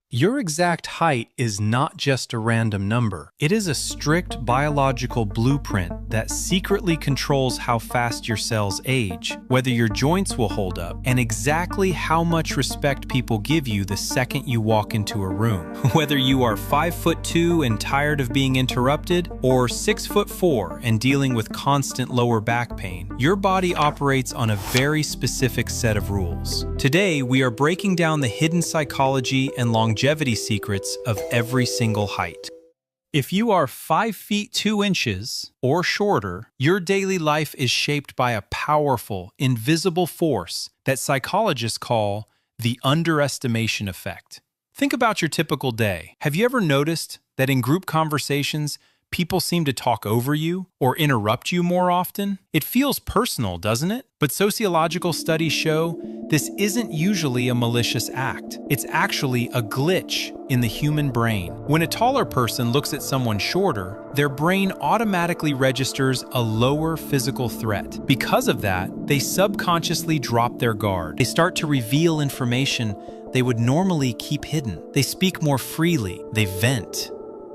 Your exact height is not just a random number. It is a strict biological blueprint that secretly controls how fast your cells age, whether your joints will hold up, and exactly how much respect people give you the second you walk into a room. Whether you are 5'2" and tired of being interrupted, or 6'4" and dealing with constant lower back pain, your body operates on a very specific set of rules. Today, we are breaking down the hidden psychology and longevity secrets of every single height. If you are 5 feet 2 inches or shorter, your daily life is shaped by a powerful, invisible force that psychologists call the underestimation effect. Think about your typical day. Have you ever noticed that in group conversations, people seem to talk over you or interrupt you more often? It feels personal, doesn't it? But sociological studies show this isn't usually a malicious act. It's actually a glitch in the human brain. When a taller person looks at someone shorter, their brain automatically registers a lower physical threat. Because of that, they subconsciously drop their guard. They start to reveal information they would normally keep hidden. They speak more freely. They vent.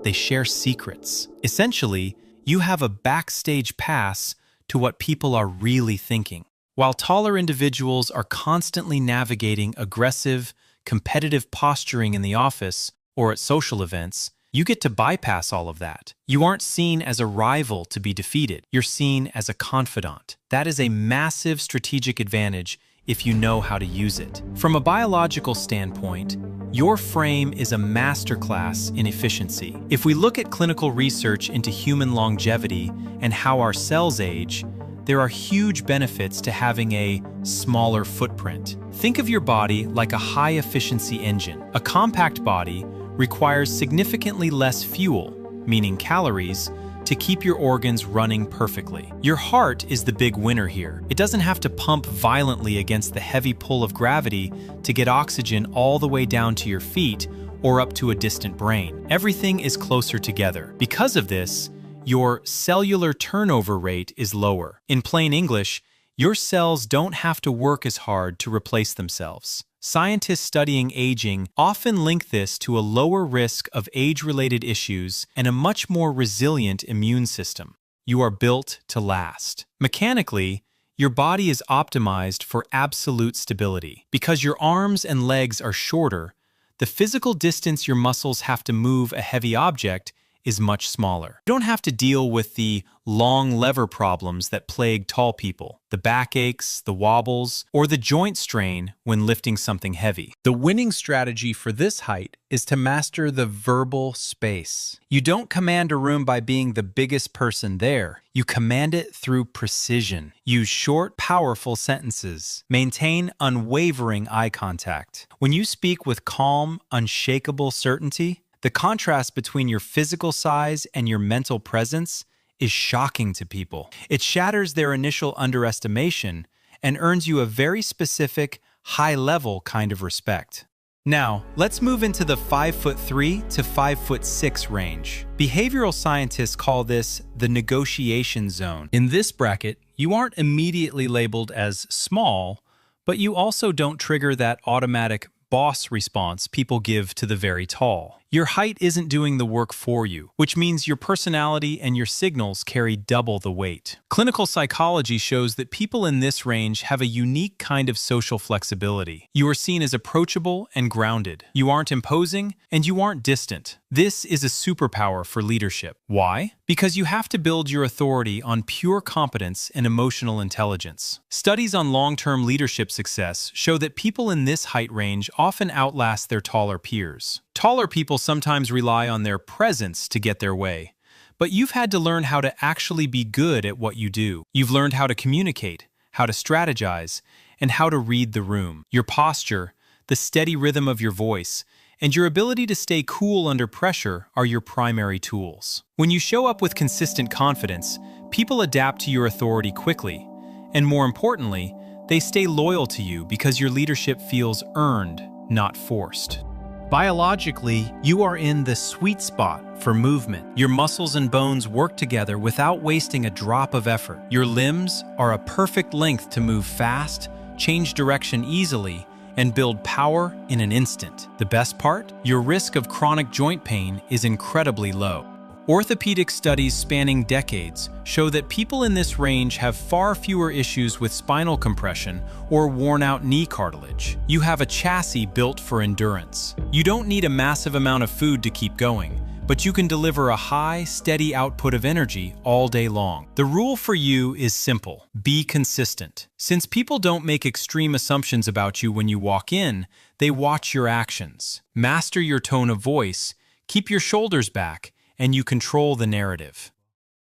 They share secrets. Essentially, you have a backstage pass to what people are really thinking. While taller individuals are constantly navigating aggressive, competitive posturing in the office or at social events, you get to bypass all of that. You aren't seen as a rival to be defeated. You're seen as a confidant. That is a massive strategic advantage if you know how to use it. From a biological standpoint, your frame is a masterclass in efficiency. If we look at clinical research into human longevity and how our cells age, there are huge benefits to having a smaller footprint. Think of your body like a high-efficiency engine. A compact body requires significantly less fuel, meaning calories, to keep your organs running perfectly. Your heart is the big winner here. It doesn't have to pump violently against the heavy pull of gravity to get oxygen all the way down to your feet or up to a distant brain. Everything is closer together. Because of this, your cellular turnover rate is lower. In plain English, your cells don't have to work as hard to replace themselves. Scientists studying aging often link this to a lower risk of age-related issues and a much more resilient immune system. You are built to last. Mechanically, your body is optimized for absolute stability. Because your arms and legs are shorter, the physical distance your muscles have to move a heavy object is much smaller. You don't have to deal with the long lever problems that plague tall people, the backaches, the wobbles, or the joint strain when lifting something heavy. The winning strategy for this height is to master the verbal space. You don't command a room by being the biggest person there. You command it through precision. Use short, powerful sentences. Maintain unwavering eye contact. When you speak with calm, unshakable certainty, the contrast between your physical size and your mental presence is shocking to people. It shatters their initial underestimation and earns you a very specific, high-level kind of respect. Now, let's move into the 5'3" to 5'6" range. Behavioral scientists call this the negotiation zone. In this bracket, you aren't immediately labeled as small, but you also don't trigger that automatic boss response people give to the very tall. Your height isn't doing the work for you, which means your personality and your signals carry double the weight. Clinical psychology shows that people in this range have a unique kind of social flexibility. You are seen as approachable and grounded. You aren't imposing, and you aren't distant. This is a superpower for leadership. Why? Because you have to build your authority on pure competence and emotional intelligence. Studies on long-term leadership success show that people in this height range often outlast their taller peers. Taller people sometimes rely on their presence to get their way, but you've had to learn how to actually be good at what you do. You've learned how to communicate, how to strategize, and how to read the room. Your posture, the steady rhythm of your voice, and your ability to stay cool under pressure are your primary tools. When you show up with consistent confidence, people adapt to your authority quickly, and more importantly, they stay loyal to you because your leadership feels earned, not forced. Biologically, you are in the sweet spot for movement. Your muscles and bones work together without wasting a drop of effort. Your limbs are a perfect length to move fast, change direction easily, and build power in an instant. The best part? Your risk of chronic joint pain is incredibly low. Orthopedic studies spanning decades show that people in this range have far fewer issues with spinal compression or worn-out knee cartilage. You have a chassis built for endurance. You don't need a massive amount of food to keep going, but you can deliver a high, steady output of energy all day long. The rule for you is simple: be consistent. Since people don't make extreme assumptions about you when you walk in, they watch your actions. Master your tone of voice, keep your shoulders back, and you control the narrative.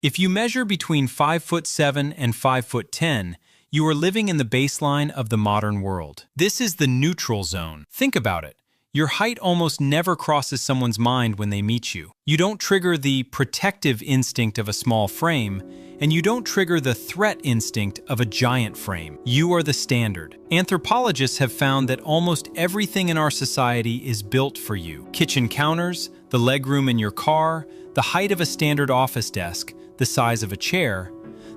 If you measure between 5'7" and 5'10", you are living in the baseline of the modern world. This is the neutral zone. Think about it. Your height almost never crosses someone's mind when they meet you. You don't trigger the protective instinct of a small frame, and you don't trigger the threat instinct of a giant frame. You are the standard. Anthropologists have found that almost everything in our society is built for you. Kitchen counters, the legroom in your car, the height of a standard office desk, the size of a chair.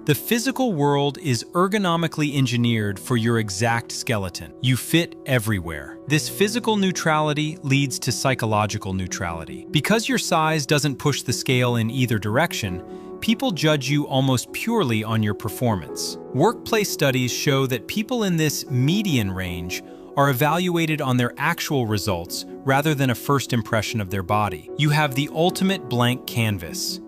The physical world is ergonomically engineered for your exact skeleton. You fit everywhere. This physical neutrality leads to psychological neutrality. Because your size doesn't push the scale in either direction, people judge you almost purely on your performance. Workplace studies show that people in this median range are evaluated on their actual results rather than a first impression of their body. You have the ultimate blank canvas.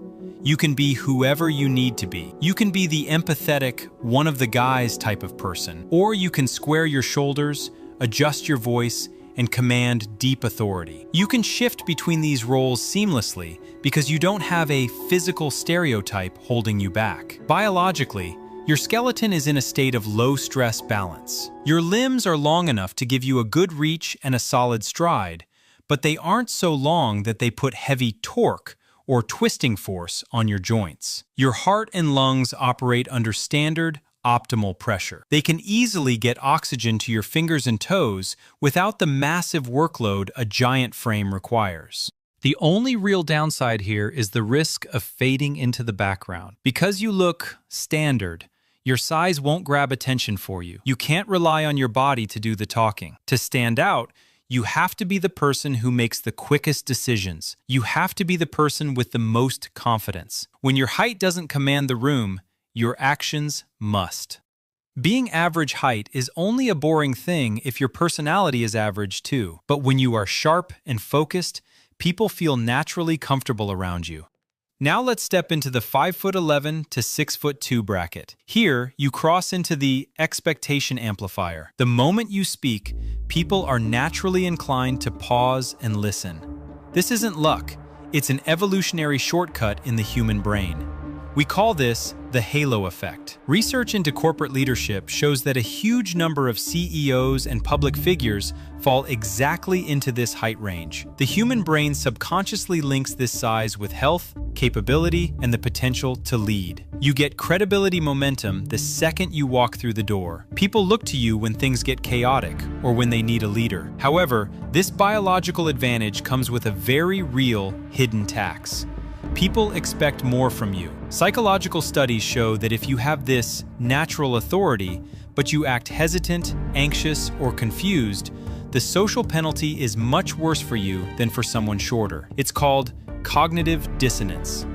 You can be whoever you need to be. You can be the empathetic, one of the guys type of person, or you can square your shoulders, adjust your voice, and command deep authority. You can shift between these roles seamlessly because you don't have a physical stereotype holding you back. Biologically, your skeleton is in a state of low-stress balance. Your limbs are long enough to give you a good reach and a solid stride, but they aren't so long that they put heavy torque or twisting force on your joints. Your heart and lungs operate under standard, optimal pressure. They can easily get oxygen to your fingers and toes without the massive workload a giant frame requires. The only real downside here is the risk of fading into the background. Because you look standard, your size won't grab attention for you. You can't rely on your body to do the talking. To stand out, you have to be the person who makes the quickest decisions. You have to be the person with the most confidence. When your height doesn't command the room, your actions must. Being average height is only a boring thing if your personality is average too. But when you are sharp and focused, people feel naturally comfortable around you. Now let's step into the 5'11" to 6'2" bracket. Here, you cross into the expectation amplifier. The moment you speak, people are naturally inclined to pause and listen. This isn't luck. It's an evolutionary shortcut in the human brain. We call this the halo effect. Research into corporate leadership shows that a huge number of CEOs and public figures fall exactly into this height range. The human brain subconsciously links this size with health, capability, and the potential to lead. You get credibility momentum the second you walk through the door. People look to you when things get chaotic or when they need a leader. However, this biological advantage comes with a very real hidden tax. People expect more from you. Psychological studies show that if you have this natural authority, but you act hesitant, anxious, or confused, the social penalty is much worse for you than for someone shorter. It's called cognitive dissonance.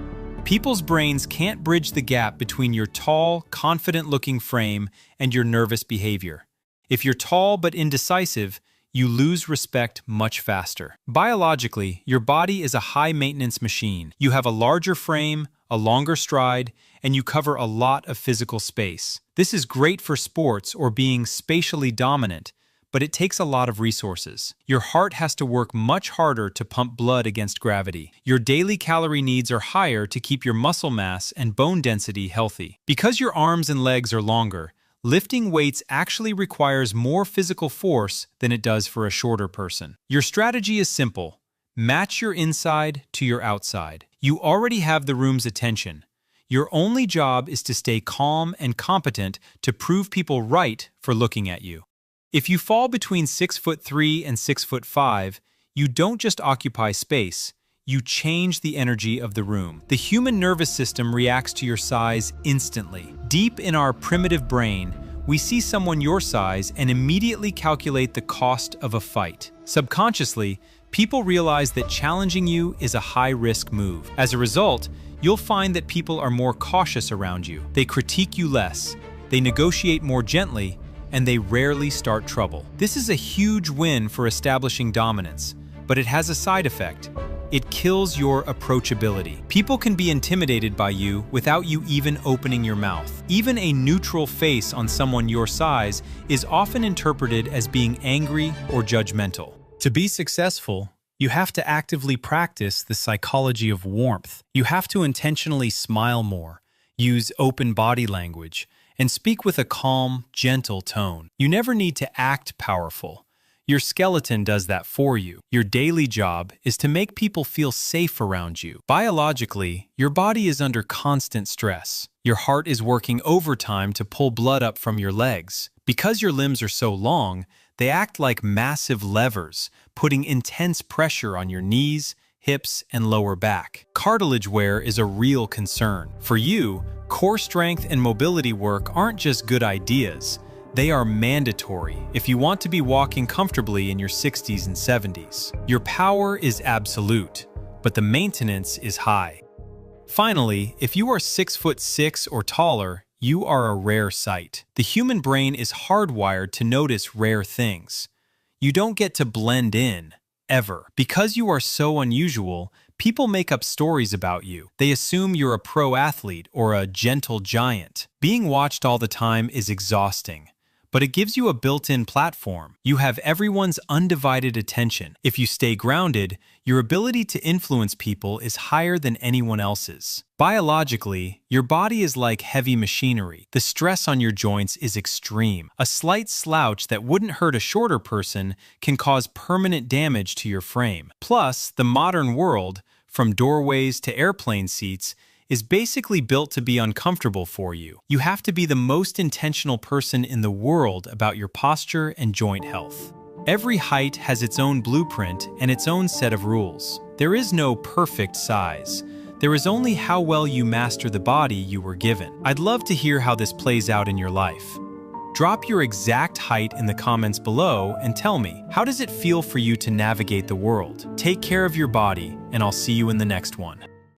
People's brains can't bridge the gap between your tall, confident-looking frame and your nervous behavior. If you're tall but indecisive, you lose respect much faster. Biologically, your body is a high-maintenance machine. You have a larger frame, a longer stride, and you cover a lot of physical space. This is great for sports or being spatially dominant, but it takes a lot of resources. Your heart has to work much harder to pump blood against gravity. Your daily calorie needs are higher to keep your muscle mass and bone density healthy. Because your arms and legs are longer, lifting weights actually requires more physical force than it does for a shorter person. Your strategy is simple. Match your inside to your outside. You already have the room's attention. Your only job is to stay calm and competent to prove people right for looking at you. If you fall between 6'3" and 6'5", you don't just occupy space, you change the energy of the room. The human nervous system reacts to your size instantly. Deep in our primitive brain, we see someone your size and immediately calculate the cost of a fight. Subconsciously, people realize that challenging you is a high-risk move. As a result, you'll find that people are more cautious around you. They critique you less, they negotiate more gently, and they rarely start trouble. This is a huge win for establishing dominance, but it has a side effect. It kills your approachability. People can be intimidated by you without you even opening your mouth. Even a neutral face on someone your size is often interpreted as being angry or judgmental. To be successful, you have to actively practice the psychology of warmth. You have to intentionally smile more, use open body language, and speak with a calm, gentle tone. You never need to act powerful. Your skeleton does that for you. Your daily job is to make people feel safe around you. Biologically, your body is under constant stress. Your heart is working overtime to pull blood up from your legs. Because your limbs are so long, they act like massive levers, putting intense pressure on your knees, hips, and lower back. Cartilage wear is a real concern. For you, core strength and mobility work aren't just good ideas. They are mandatory if you want to be walking comfortably in your 60s and 70s. Your power is absolute, but the maintenance is high. Finally, if you are 6'6" or taller, you are a rare sight. The human brain is hardwired to notice rare things. You don't get to blend in, ever. Because you are so unusual, people make up stories about you. They assume you're a pro athlete or a gentle giant. Being watched all the time is exhausting, but it gives you a built-in platform. You have everyone's undivided attention. If you stay grounded, your ability to influence people is higher than anyone else's. Biologically, your body is like heavy machinery. The stress on your joints is extreme. A slight slouch that wouldn't hurt a shorter person can cause permanent damage to your frame. Plus, the modern world, from doorways to airplane seats, is basically built to be uncomfortable for you. You have to be the most intentional person in the world about your posture and joint health. Every height has its own blueprint and its own set of rules. There is no perfect size. There is only how well you master the body you were given. I'd love to hear how this plays out in your life. Drop your exact height in the comments below and tell me, how does it feel for you to navigate the world? Take care of your body, and I'll see you in the next one.